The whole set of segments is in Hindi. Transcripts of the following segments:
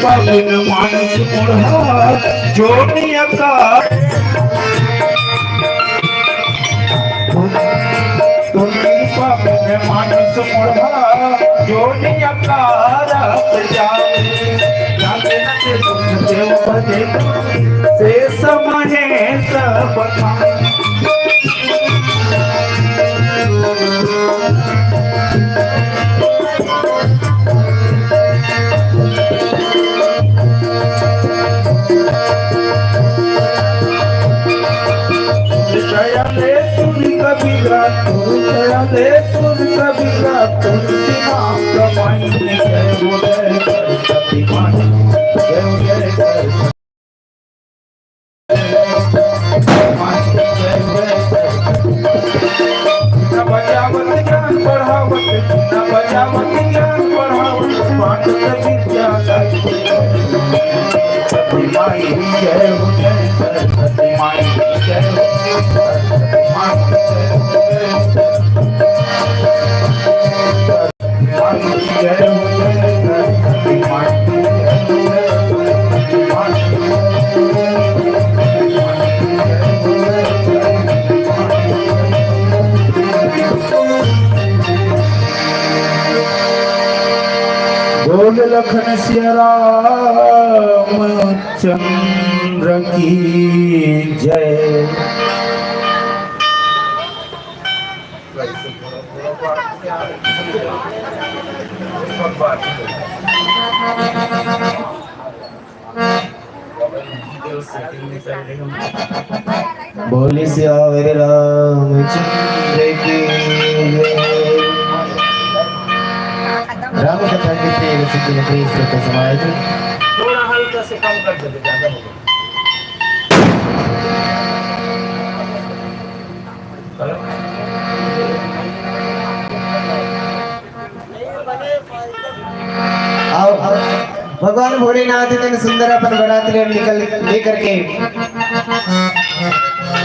पावन मानस मुढ़ा जोड़िया का पावन मानस मुढ़ा जोड़िया का से समहे सब बोल लखन सिया रामचंद्र की जय। बोले सियावर रामचंद्र की राम कथा के प्रिय सिद्ध प्रिय श्रोता समाज थोड़ा हल्का से कम कर दे, ज्यादा हो आओ भगवान भोलेनाथ इतने सुंदर अपन बारात निकल लेकर के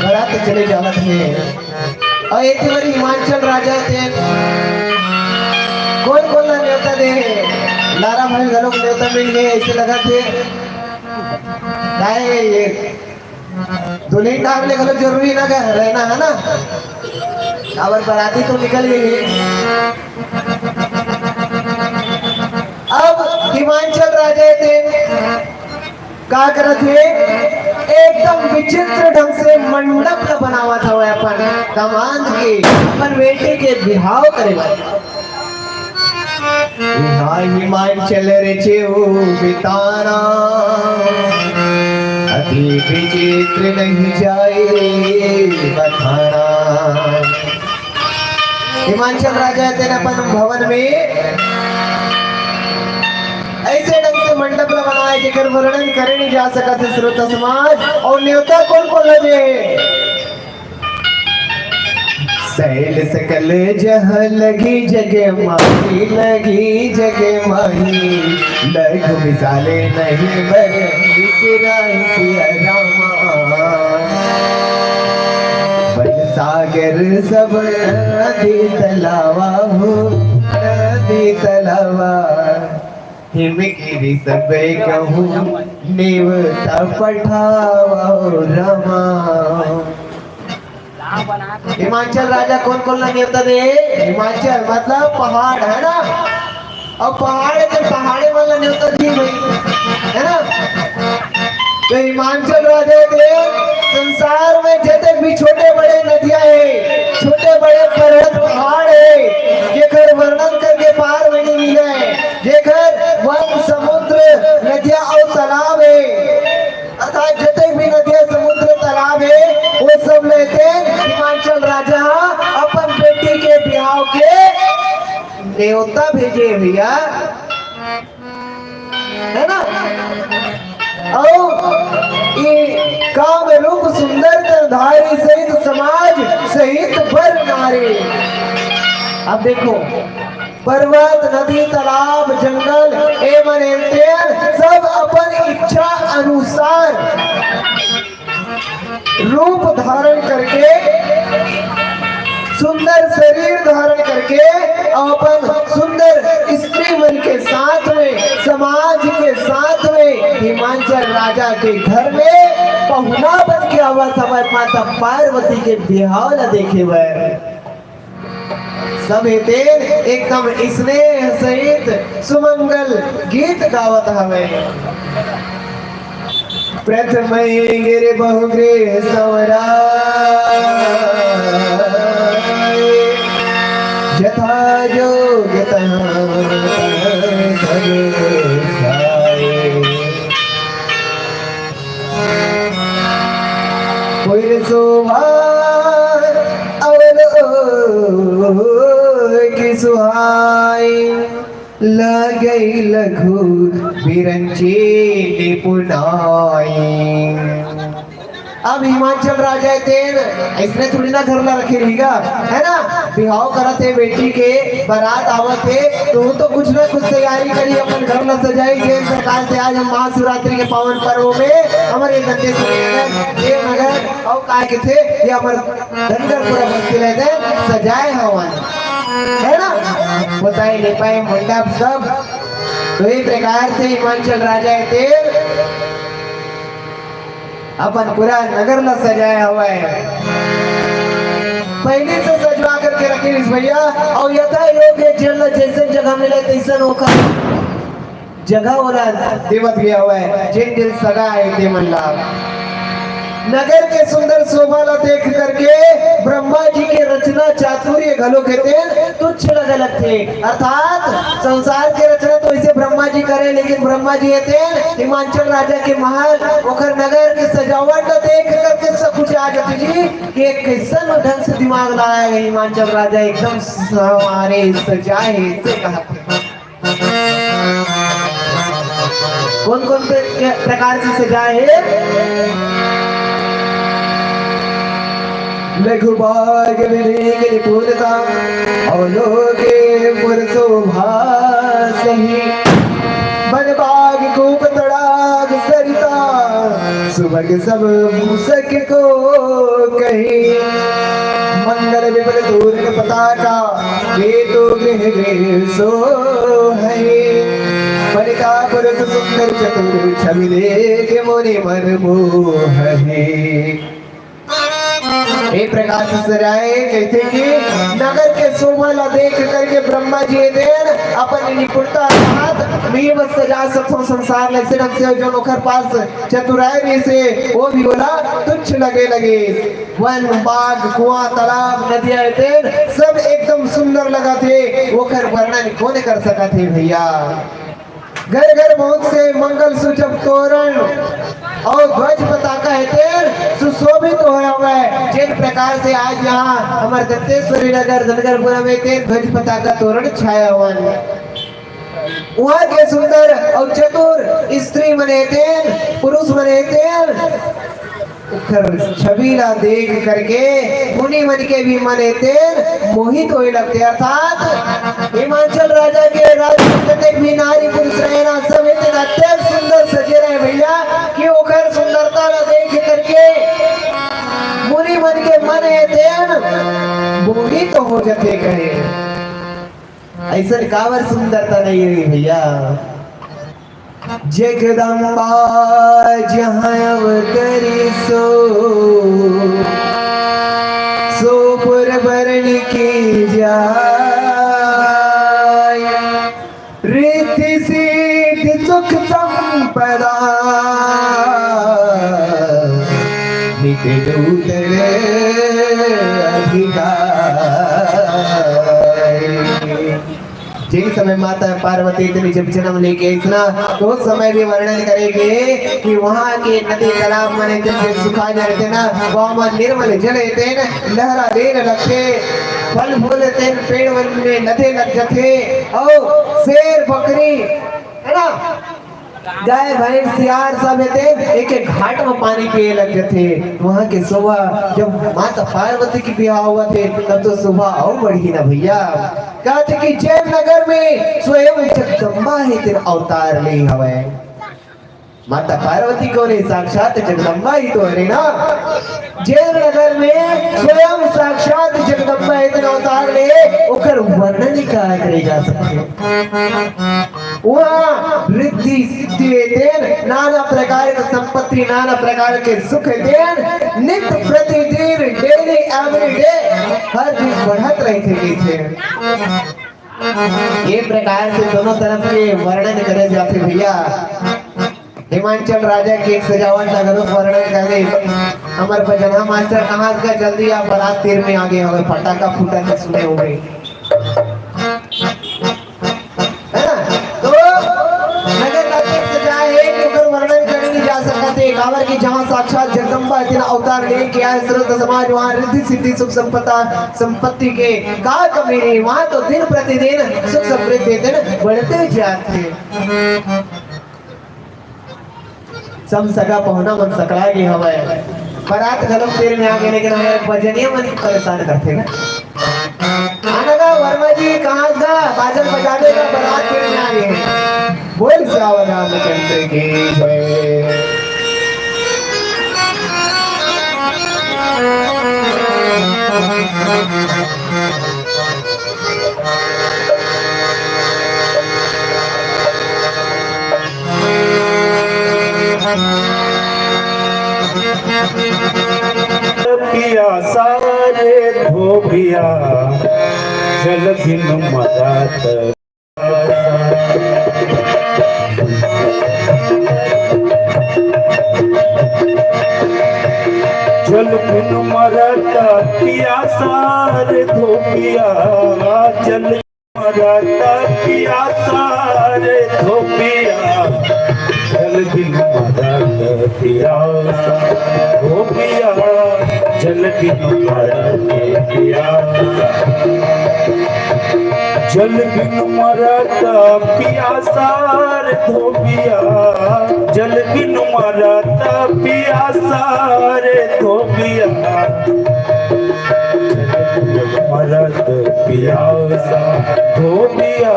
बारात चले जावत है और एक बार हिमाचल राजा थे कौन कौन ना न्योता दे लारा भाई घरों को न्योता मिल गए ऐसे लगा थे काहे ये दुल्हन डालने का जरूरी ना रहना है ना और बाराती तो निकल गई है। अब हिमाचल राजा थे क्या करत थे एकदम विचित्र ढंग से मंडप बनावा था वो अपन दामाद के अपन बेटे के बिहाव करे हिमाचल रे बिताना अति विचित्र नहीं जाए बताना। हिमाचल राजा थे अपन भवन में ऐसे ढंग से मंडप बनाए जेकर वर्णन करे नहीं जा सका थे श्रोता समाज। और न्योता कौन कौन लगे सैल सकल जह लगी जगे माही लगी जगे माही लग मिसाले नहीं बरही सिया रामा बन सागर सब नदी तलावा हो नदी तलावा हिमगिरी सब कहूँ नेवता पठावा रमा। हिमाचल राजा कौन कौन ना न्योता दे हिमाचल मतलब पहाड़ है ना और पहाड़े वाला न्योता दी भाई है ना। तो हिमाचल राजा के संसार में जितने भी छोटे बड़े नदियां है छोटे बड़े पर्वत पहाड़ है जेकर वर्णन करके पार नहीं मिला है जेकर वन समुद्र नदियां और तालाब है अर्थात जितने भी नदियां समुद्र तालाब है वो सब लेते हिमाचल राजा अपन बेटी के बिहाव के न्योता भेजे भैया है ना। और ये काम रूप सुंदर धारी सहित समाज सहित बर नारे। अब देखो पर्वत नदी तालाब जंगल एवं सब अपन इच्छा अनुसार रूप धारण करके सुंदर शरीर धारण करके अपन सुंदर स्त्री मन के साथ में समाज के साथ में हिमांचल राजा के घर में पहुना बन के आवा समय माता पार्वती के बिहाव न देखे बर सब तेन एकदम स्नेह सहित सुमंगल गीत गावत हवे। प्रथम गिर बहुग्रे सवरा जथा जोग शोभा की सुहाई लगई लघु बिरंची निपुणाई। अब हिमाचल राजा तेन इसने थोड़ी ना घर ला रखे रहेगा है ना, बिहाव करा थे बेटी के बारात आवत थे तो कुछ ना कुछ तैयारी करी अपन घर ला सजाई जेन प्रकार से आज हम महाशिवरात्रि के पावन पर्व में हमारे गंदे ये नगर और काय के थे ये हमारे धनगर पूरा बस्ती रहते सजाए हवन है ना, बताए ले पाए मंडप सब। तो इस प्रकार से हिमाचल राजा तेल अपन पूरा नगर ला सजाया हुआ है, पहले से सजवा करके रखे भैया। और यथा योग्य जल जैसे जगह मिले तैसे होकर जगह वाला देवत गया हुआ है जिन दिल सगा है देवन लाभ। नगर के सुंदर शोभा ला देख करके ब्रह्मा जी के रचना चातुर्य घलो कहते तुच्छ लगे लगते, अर्थात संसार के रचना तो इसे ब्रह्मा जी करे लेकिन ब्रह्मा जी कहते हिमाचल राजा के महल ओकर नगर के सजावट ला देख करके सब कुछ आ जाती जी कि कैसन ढंग से दिमाग लगाया है हिमाचल राजा एकदम हमारे सजाए इसे कहते। कौन कौन प्रकार से सजाए है लघुबाग निपुणता अवलोके पुरशोभा सही बनबाग कूप तड़ाग सरिता सुबह सब मूसक को कही मंगल विमल दूर पताका ये तो गृह गृह सो है बलिका पुरुष सुंदर चतुर छवि देख मोरे मन मोह है। एक प्रकार से सजाए कहते कि नगर के शोभा ला देख करके ब्रह्मा जी देन अपन निपुणता हाथ में बस सजा सकते संसार लगे ढंग से जो ओखर पास चतुराई में से वो भी बोला तुच्छ लगे वन बाग कुआं तालाब नदियां देन सब एकदम सुंदर लगा थे ओखर वर्णन कौन कर सका थे भैया। घर घर बहुत से मंगल सूचक तोरण और ध्वज पताका है सुशोभित होया हुआ है जिस प्रकार से आज यहाँ हमारे दत्तेश्वरी नगर धनगरपुरा में ध्वज पताका तोरण छाया हुआ है। वहाँ के सुंदर और चतुर स्त्री मने थे पुरुष मने थे छबीला देख करके मुनि मन के भी मने थे मोहित होने लगते, अर्थात हिमाचल राजा के राज्य भी नारी पुरुष रहना सब अत्यंत सुंदर सजे रहे भैया कि ओकर सुंदरता ला देख करके मुनि मन के मने थे मोहित हो जाते कहे ऐसा कावर सुंदरता नहीं रही भैया। जगदम्बा जहाँ अवतरी सोपुर बरण की जाय रिद्धि सिद्धि सुख संपदा नित्य दूतर जिस समय माता पार्वती इतनी जब जन्म लेके इतना तो उस समय भी वर्णन करेंगे कि वहाँ के नदी तालाब मने सुखा जाते ना वहाँ में निर्मल जल रहते न लहरा देर लगते फल फूल रहते पेड़ में नदे लग जाते और शेर बकरी है ना गाय भैंस सियार सब थे एक एक घाट में पानी पिए लगे थे। वहां के सुबह जब माता पार्वती की ब्याह हुआ थे तब तो सुबह और बढ़ी ना भैया। कहते कि जयनगर में स्वयं जगदम्बा ही तेरा अवतार ले हवे। माता पार्वती को रे साक्षात जगदम्बा ही तो है ना। जयनगर में स्वयं साक्षात जगदम्बा इतना अवतार ले ओकर वर्णन ही कहा करे जा सकते। वहाँ रिद्धि सिद्धि देन नाना प्रकार के संपत्ति नाना प्रकार के सुख देन नित्य प्रतिदिन डेली एवरीडे हर दिन बढ़त रहते थे। ये प्रकार से दोनों तरफ के वर्णन करे जाते भैया। हिमाचल राजा की एक सजावट नगरों वर्णन करे हमारे भजना मास्टर कहाँ का जल्दी आप बारात तीर में आगे हमें फटाका फूटा से सुने हुए है ना। तो नगर नगर सजाए एक उधर वर्णन करने नहीं जा सकते कावर की जहाँ साक्षात जगदम्बा इतना अवतार लेके आए सर्व समाज वहाँ रिद्धि सिद्धि सुख संपत्ति के का कमी नहीं। वहाँ तो दिन प्रतिदिन सुख समृद्धि दिन बढ़ते जाते। सब सगा पहुना मन सकला गई हवा बारात गलम तेरे में आ गए लेकिन हमारे भजनिया मन परेशान करते ना। आना वर्मा जी कहाँ था बाजन बजाने का बारात तेरे में आ गए। बोल श्यावर रामचंद्र की जय। पिया सारे धोबिया जल बिन मरत जल बिन मरत पिया सारे धोबिया जल मरत पिया सारे धोबिया जल बिन मरत पियासा हो पिया जल बिन मरत पियासा जल बिन मरत पियासा रे धोबिया जल बिन मरत पियासा रे धोबिया मरत पियासा धोबिया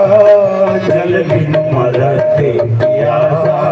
जल बिन मरत पियासा।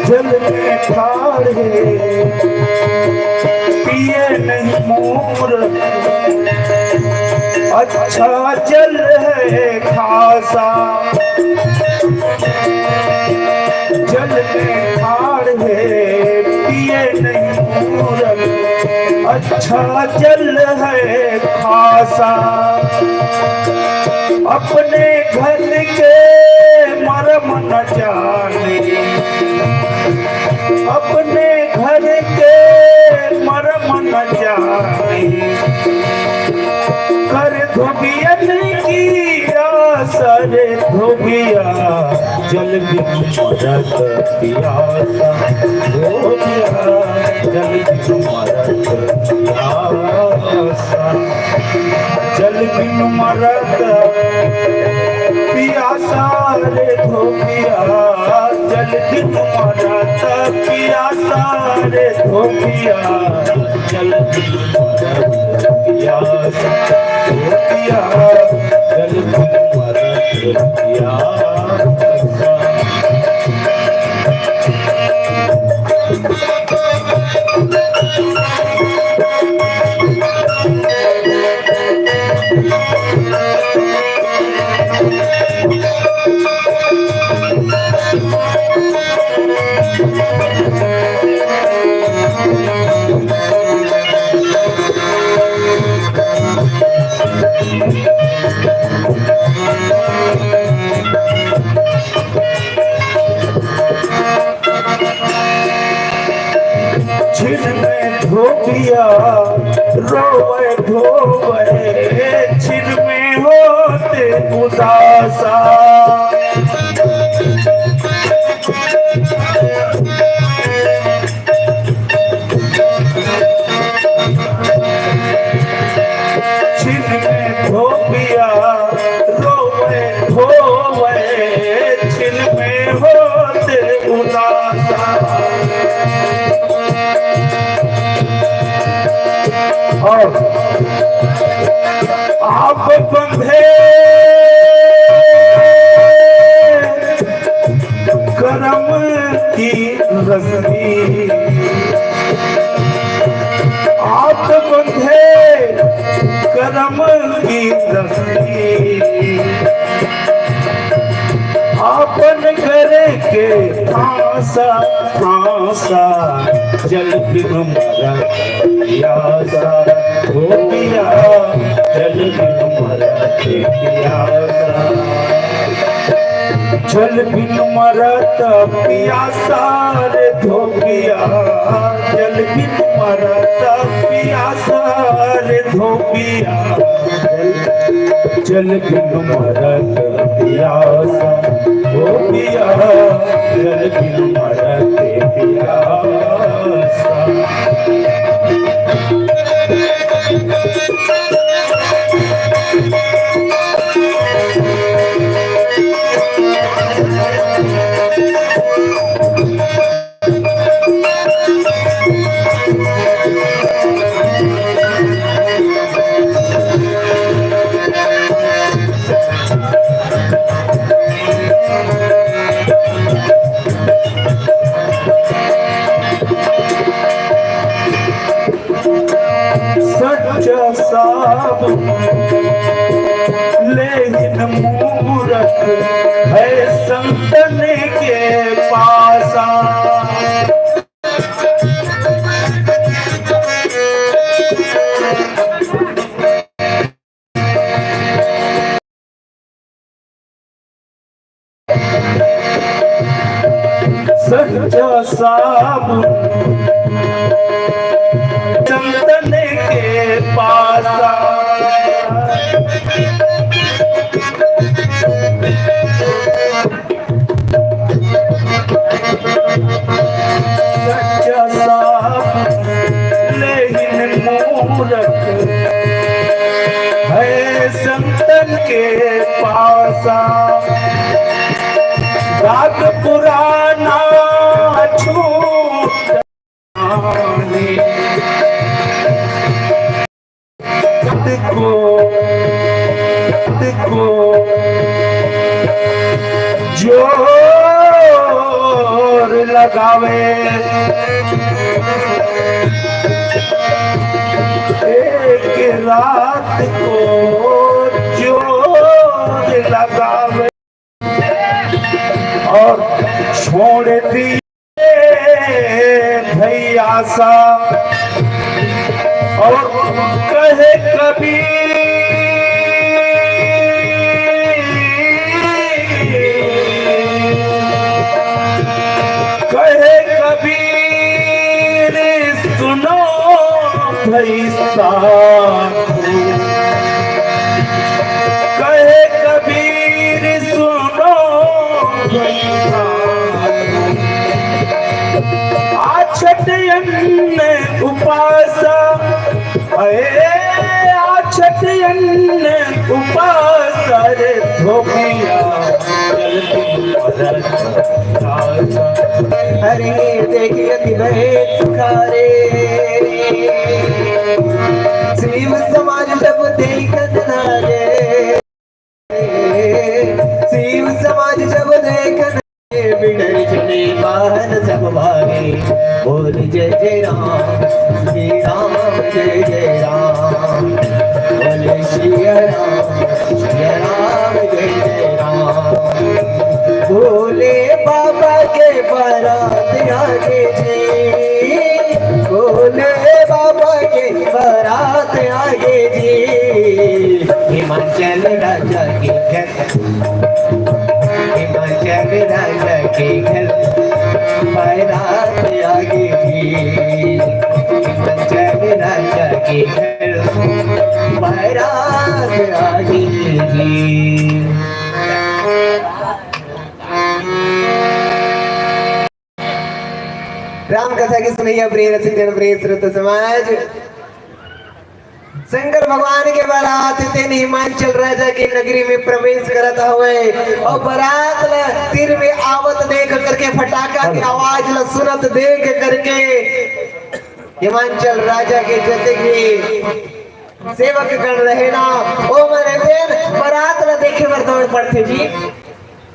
जल में ठाड़ है पिए नहीं मूर्ख अच्छा जल है खासा जल में ठाड़ है पिए नहीं मूर्ख अच्छा जल है खासा अपने घर के मरम न जाने अपने घर के मरम न जाने कर धोबियन की आसर धोबिया जल बिन मरत पियासा धोबिया जल बिन मरत पियासा जल बिन मरत पियासा रे धोबिया जल बिन मरत पियासा रे धोबिया जल बिन मरत पियासा धोबिया जल बिन मरत पियासा। छिन में धोबिया रोवे धोवे छिन में होते उदासा छिन में धोबिया रोवे धोवे छिन में होते उदासा और आप बंधे करम की रस्सी आप बंधे करम की रस्सी आपन करे के फांसा फांसा जल बिन मरा प्यासा हो पिया जल बिन मरा प्यासा जल बिन मरत प्यासा रे धोबिया जल बिन मरत प्यासा रे धोबिया जल बिन मरत प्यासा धोबिया जल बिन मरत प्यासा साब लेकिन मूरख है संतन के पासा सच्चा साब संतन के पासा सच्चा साब लेकिन मूरख है संतन के पासा राग पुराना छूट को जोर लगावे एक रात को जोर लगावे और छोड़ दिए भैया सा और कहे कभी सुनो भैसा कहे कबीर सुनो भैसा आछट अन्न उपासा आछट अन्न उपासा रे धोबिया अरे देखिए भय सुखारे शिव समाज जब देखत लागे शिव समाज जब देखत बिड़र चले वाहन सब भागे बोल जय जय राम श्री राम जय जय राम बोले श्री राम जय जय राम भोले बाबा के बारात आगे जी भोले बाबा के बारात आगे जी हिमाचल राजा के घर हिमाचल राजा के घर बारात आगे जी बैराग आगे जी। राम कथा की सुनैया प्रिय रसिक जन प्रिय श्रोता समाज। शंकर भगवान के बारात तीन हिमाचल राजा की नगरी में प्रवेश करत हुए और बारात तीर में आवत देख करके फटाका की आवाज ल सुनत देख करके हिमाचल राजा के जते सेवक गण रहे ना ओ मरे दिन बारात ल देखे बर दौड़ पड़ते जी,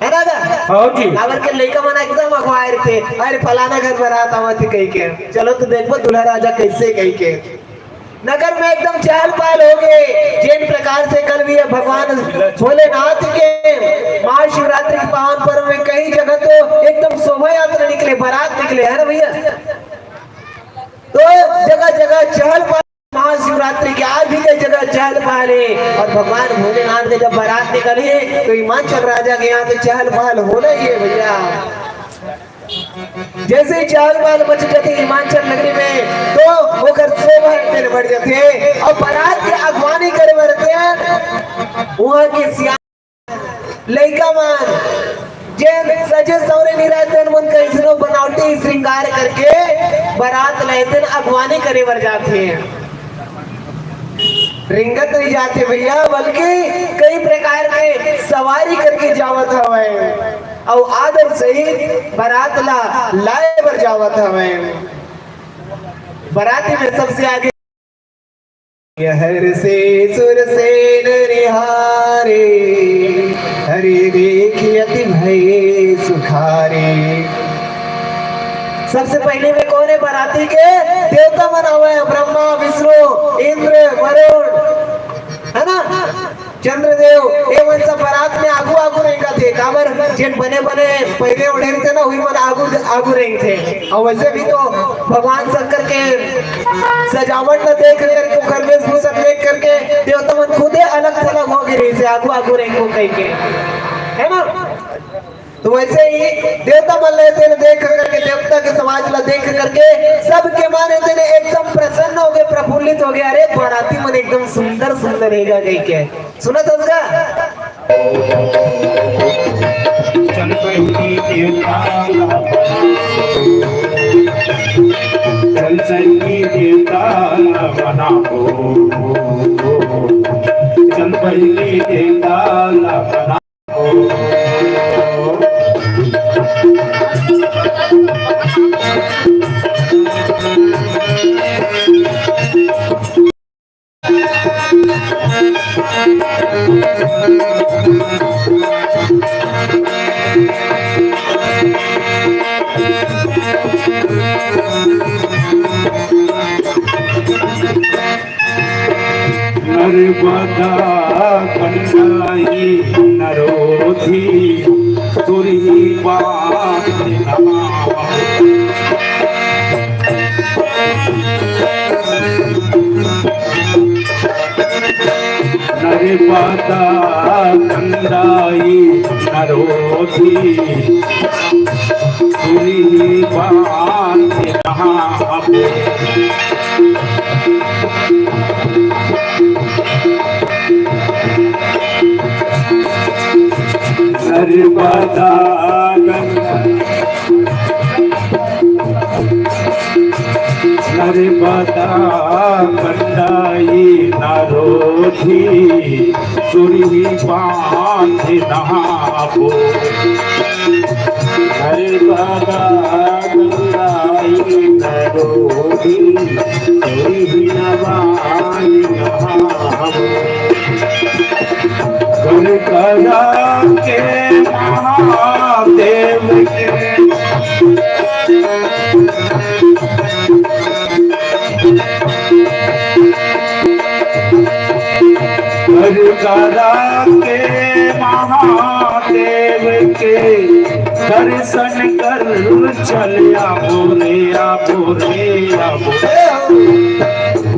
है ना हाँ जी। अगर के लड़का मन एकदम अखबार थे, अरे फलाना घर बारात आवत कही के, चलो तो देखो दूल्हा राजा कैसे कही के नगर में एकदम चहल पहल हो गए। जिन प्रकार से कल भी भगवान भोलेनाथ के महाशिवरात्रि के पावन पर्व में कई जगह तो एकदम शोभा यात्रा निकले, बारात निकले, है ना भैया। तो जगह जगह चहल पहल महाशिवरात्रि के आज भी कई जगह चहल पहल है। और भगवान भोलेनाथ के जब बारात निकली है तो हिमाचल राजा के यहाँ तो चहल पहल होना ही है भैया। जैसे ही चहल पहल मच जाती हिमाचल नगरी में तो होकर शोभा बढ़ जाते और बारात की अगवानी करे बढ़ते वहां के सियान लड़का मान जैन सजे सौरे नहीं रहते मन कैसनो बनावटी श्रृंगार करके बारात लेते अगवानी करे बढ़ जाते हैं। रिंगत नहीं जाते भैया बल्कि कई प्रकार के सवारी करके जावत हवे और आदर सहित बारात ला लाए बर जावत हवे। बाराती में सबसे आगे हर से सुर से नरिहारे हरि देखियति भय सुखारे। सबसे पहले में कौन है बाराती के देवता बना हुआ है, ब्रह्मा विष्णु इंद्र वरुण, है ना, चंद्रदेव। एवं सब बारात में आगू आगू रहेगा थे काबर जिन बने बने पहले उड़े थे ना वही मन आगू आगू रहेंगे थे। और वैसे भी तो भगवान शंकर के सजावट न देख करके घर में भूषण देख करके देवता मन खुद अलग थलग हो गए से आगू आगू रहेंगे कहीं के, है ना। तो वैसे ही देवता मन लेते ने देख करके देवता के समाज ला देख करके सबके माने थे एकदम प्रसन्न हो गए, प्रफुल्लित हो गए। अरे बाराती मन एकदम सुंदर सुंदर रहेगा कहीं के सुना था उसका चल सही देवता बनाओ, चल सही देवता बनाओ। नर्मदा कंडाई नरोधी सुरी नर्मदा कंडाई नरोधी सुरी नर्मदा नर्मदा कंडाई नरोधी सुरी बांध नहाबो। नर्मदा कंडाई नरोधी सुरी बांध नहाबो। करा के महादेव के करा के महादेव के दर्शन कर चल आबो रे आबो रे आबो।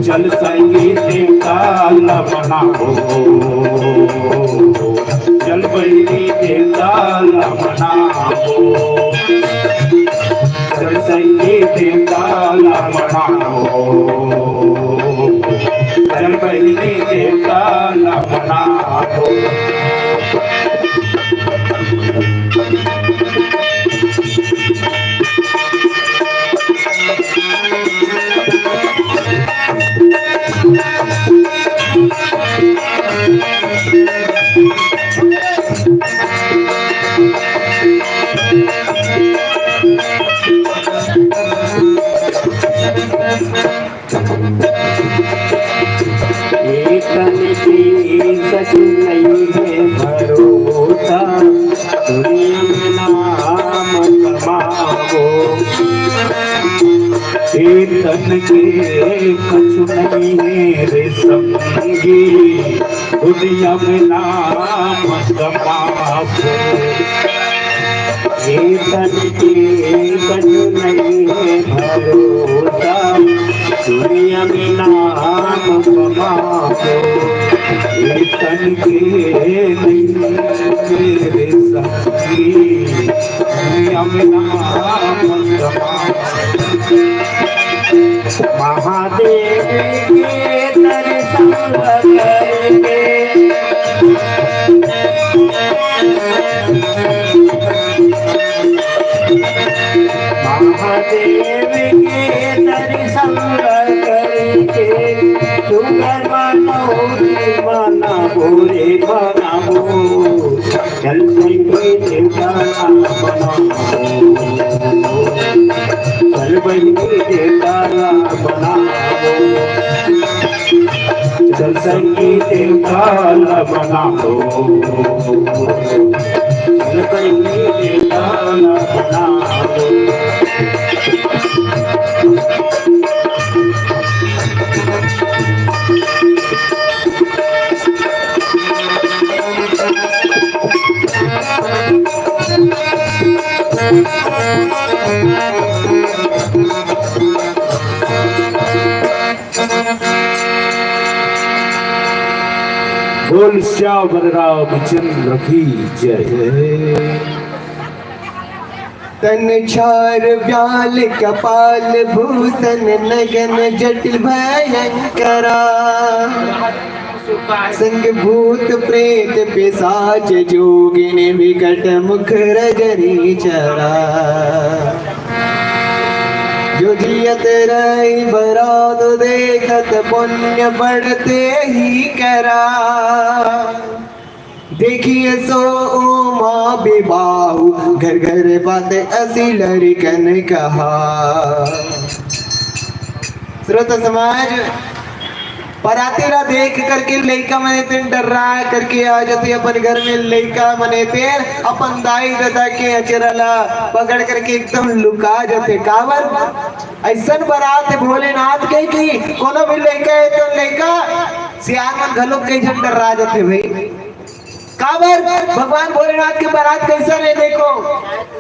चल संगीत काल बनाओ, चल बैठी के ताल बनाओ, चल संगीत काल बनाओ। सच नहीं है भरोसा दुनिया में नाम कमाओ तन के कछु नहीं है रे संगी दुनिया में नाम कमाओ तन के कछु नहीं है भरोसा दुनिया में नाम कमाओ तन के नहीं मेरे संगी दुनिया में नाम कमाओ महादेव के दर्शन करके महादेव के दर्शन करके सुंदर बनाबो रे बनाबो चल संगी देवता बनाबो चल बहिनी देवता बनाबो चल संगी देवता बनाबो चल बहिनी देवता बनाबो बोल श्याम रामचंद्र की जय। तन छार व्याल कपाल भूषण नगन जटिल भयंकरा संग भूत प्रेत पिशाच जोगिनी विकट मुख रजनी चरा जो जियत रही बरात देखत पुण्य बढ़ते ही करा देखिए सो उमा विबाहु घर घर बात असी लड़कन कहा। श्रोत समाज पराती ला देख करके लड़का मने तेन डर्रा करके आ जाते अपन घर में लड़का मने तेन अपन दाई दादा के अचरला पकड़ करके एकदम लुका जाते कावर ऐसन बारात भोलेनाथ के की कोनो भी लड़का है तो लड़का सियान मन घलो कई जन डर्रा जाते भाई कावर भगवान भोलेनाथ की बारात कैसा है देखो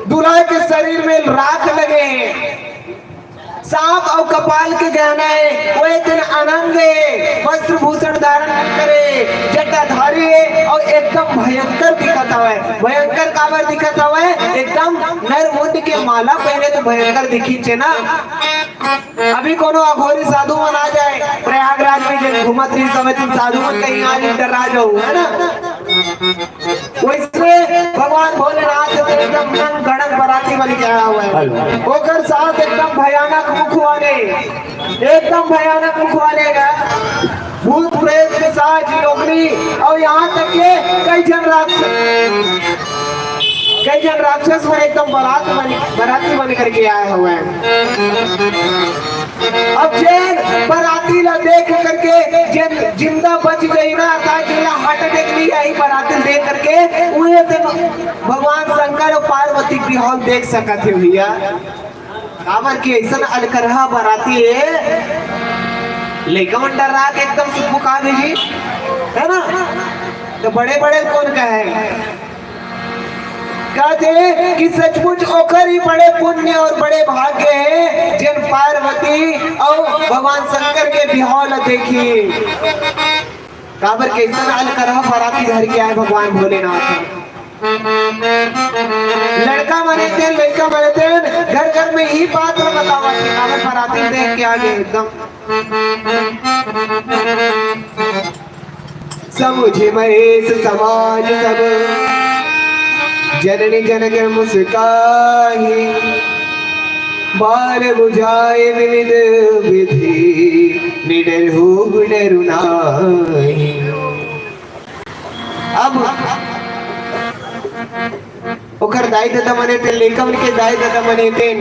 दूल्हा के शरीर में राख लगे हैं सांप और कपाल के गहना है वो दिन आनंद है वस्त्र भूषण धारण करे जटाधारी है और एकदम भयंकर दिखता है भयंकर कावर दिखता है एकदम नर मुंड के माला पहने तो भयंकर दिखी छे ना। अभी कोनो अघोरी साधु मन आ जाए प्रयागराज में जब घूमत रही समय साधु मन कहीं आज डरा जाऊ है ना वैसे भगवान भोलेनाथ एकदम गणक बराती वाली क्या हुआ है ओकर साथ एकदम भयानक मुख वाले का भूत प्रेत के साथ योगनी और यहाँ तक के कई जन राक्षस में एकदम बराती बन करके आए हुए हैं। अब जैन बराती ला देख करके जैन जिंदा बच गई ना जिला हार्ट अटैक ली आई बराती देख करके उन्हें तो भगवान शंकर और पार्वती की हॉल देख सका थे भैया कावर की ऐसा अलकरहा बराती है लेकिन डरा के एकदम सुखा भेजी है ना तो बड़े बड़े कौन कहे कहते कि सचमुच ओकर ही बड़े पुण्य और बड़े भाग्य है जिन पार्वती और भगवान शंकर के बिहार देखी काबर के ऐसा अलकरहा बराती घर के आए भगवान भोलेनाथ लड़का मने थे लड़का मने थे घर घर में ही बात और बतावा काबर बराती देख के आगे एकदम समुझे महेश समाज सब, जननी जनक मुस्काही, बाल बुझाए विविध विधि, निडर हो डरु नाही। अब ओकर दाई दादा मने थे, लेखम के दाई दादा मने थे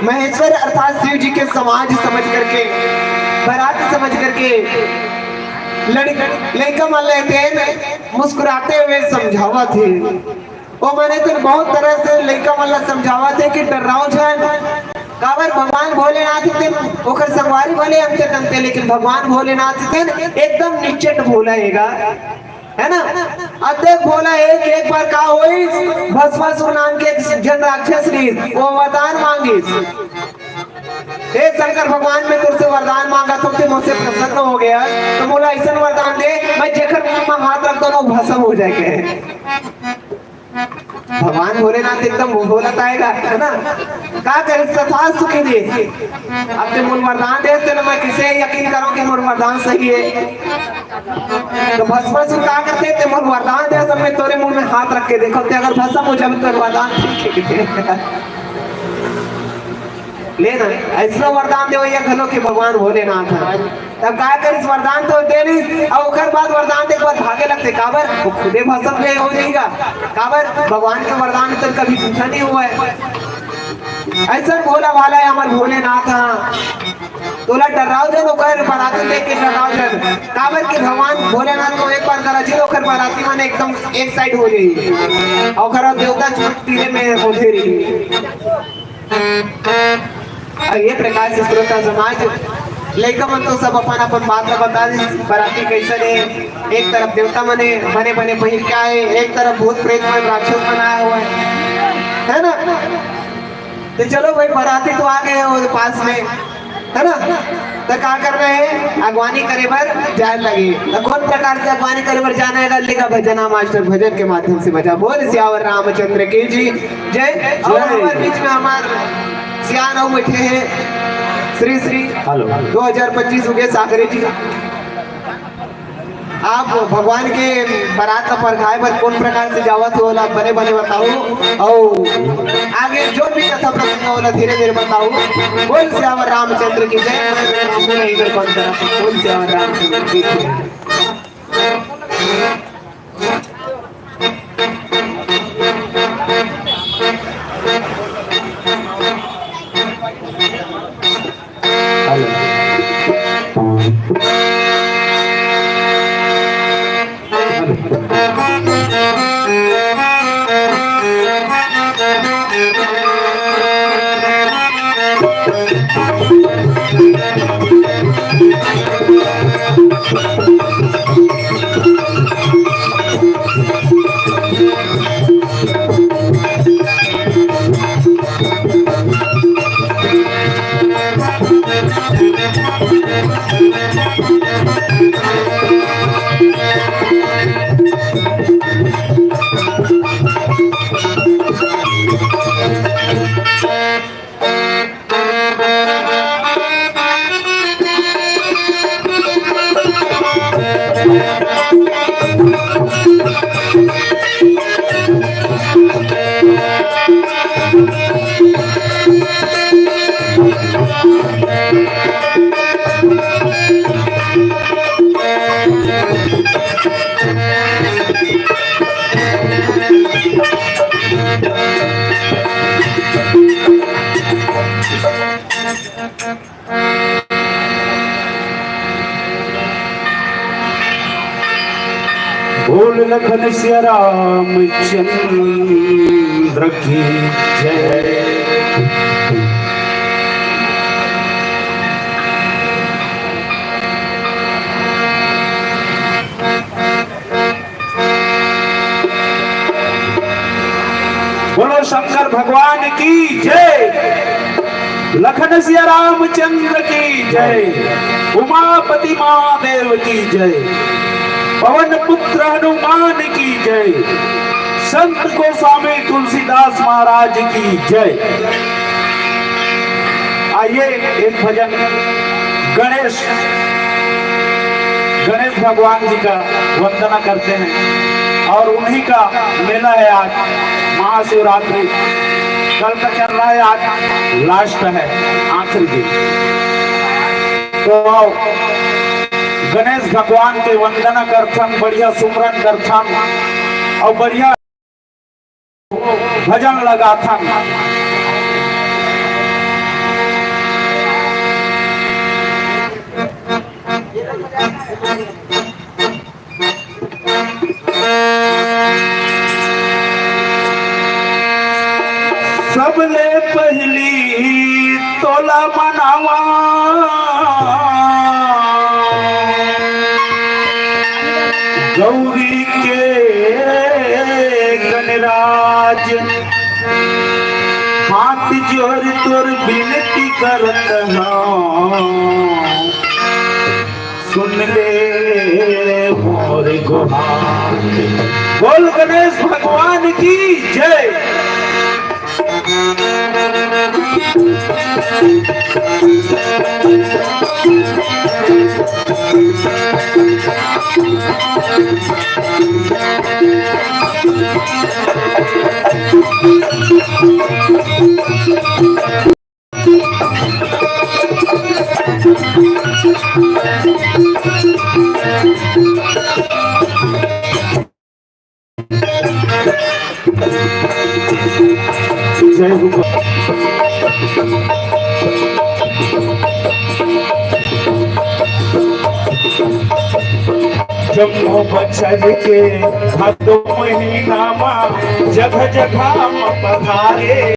महेश्वर अर्थात शिव जी के समाज समझ करके, बारात समझ करके लेखम वाले थे मुस्कुराते हुए समझावा थे। वो मैंने तो बहुत तरह से लेखम वाला समझावा थे कि डराओ जान काबर भगवान भोलेनाथ थे, ओकर संगवारी भले हमसे तंते, लेकिन भगवान भोलेनाथ थे एकदम निश्चित भोलाएगा, है ना। अब देख भोला एक बार का होई, भस्मासुर नाम के एक जन राक्षस री वो वरदान मांगी, हे शंकर भगवान मैं तुझसे वरदान मांगा तो तुम मुझसे प्रसन्न हो गया, तो बोला ऐसा वरदान दे मैं जेकर मुंह में हाथ रख दो भस्म हो जाएगा। भगवान भोलेनाथ एकदम भोलत आएगा, है ना। का करे तथा सुखी दे, अब ते मूल वरदान दे तो मैं किसे यकीन करूं कि मूल वरदान सही है। तो भस्मासुर का करते थे मूल वरदान दे, सब में तोरे मुंह में हाथ रख के देखो, अगर भस्म हो जाए तो वरदान लेना ऐसा वरदान दे भैया घलो के भगवान भोलेनाथ है। तब काय करिस वरदान तो दे ली, और ओकर बाद वरदान दे बाद भागे लगते, काबर वो खुदे भस्म ले हो जाएगा, काबर भगवान के वरदान तो कभी झूठा नहीं हुआ है। ऐसा भोला वाला है हमार भोलेनाथ। तोला डराव जन ओकर बाराती देख के डराव जन, काबर के भगवान भोलेनाथ को एक बार गरजी ओकर बाराती माने एकदम एक साइड हो गई, और ओकर देवता तीरे में बोले रही। ये प्रकार से श्रोता समाज लड़का मन तो सब अपन अपन बात बता दी, बराती कैसे ने एक तरफ देवता मने बने बने बहिर क्या है, एक तरफ भूत प्रेत मन राक्षस बनाया हुआ है ना। तो चलो भाई बराती तो आ गए हैं वो पास में, है ना। तो क्या कर रहे हैं, अगवानी करे बर जाने लगे। तो कौन प्रकार से अगवानी करे बर जाने लगा, लिखा भजना मास्टर भजन के माध्यम से बजा। बोल सियावर रामचंद्र की जी जय। और हमारे बीच में हमारे सियान और बैठे हैं श्री श्री 2025 उगे सागरे जी। आप भगवान के बारात पर खाए पर कौन प्रकार से जावत हो वाला बने बने बताओ, और आगे जो भी कथा प्रसंग होला धीरे धीरे बताओ। बोल सियावर रामचंद्र की जय। बोल सियावर रामचंद्र की जय। बोल लखन सिया रामचंद्र की जय। बोलो शंकर भगवान की जय। लखन सिया रामचंद्र की जय। उमापति महादेव की जय। पवन पुत्र हनुमान की जय। संत गोस्वामी तुलसीदास महाराज की जय। आइए एक भजन गणेश गणेश भगवान जी का वंदना करते हैं और उन्हीं का मेला है आज महाशिवरात्रि। कल का चल रहा है, आज लास्ट है, आखिरी दिन। तो आओ गणेश भगवान के वंदना करथन, बढ़िया सुमरन करथन और बढ़िया भजन लगाथन। सबले पहली तोला मनावा गौरी के गणराज, हाथ जोड़ तोर विनती करत हूँ, सुन ले मोर गुहार। बोल गणेश भगवान की जय। जय हो। जम्मू बचल के भादो महीना में जगह जगह पधारे।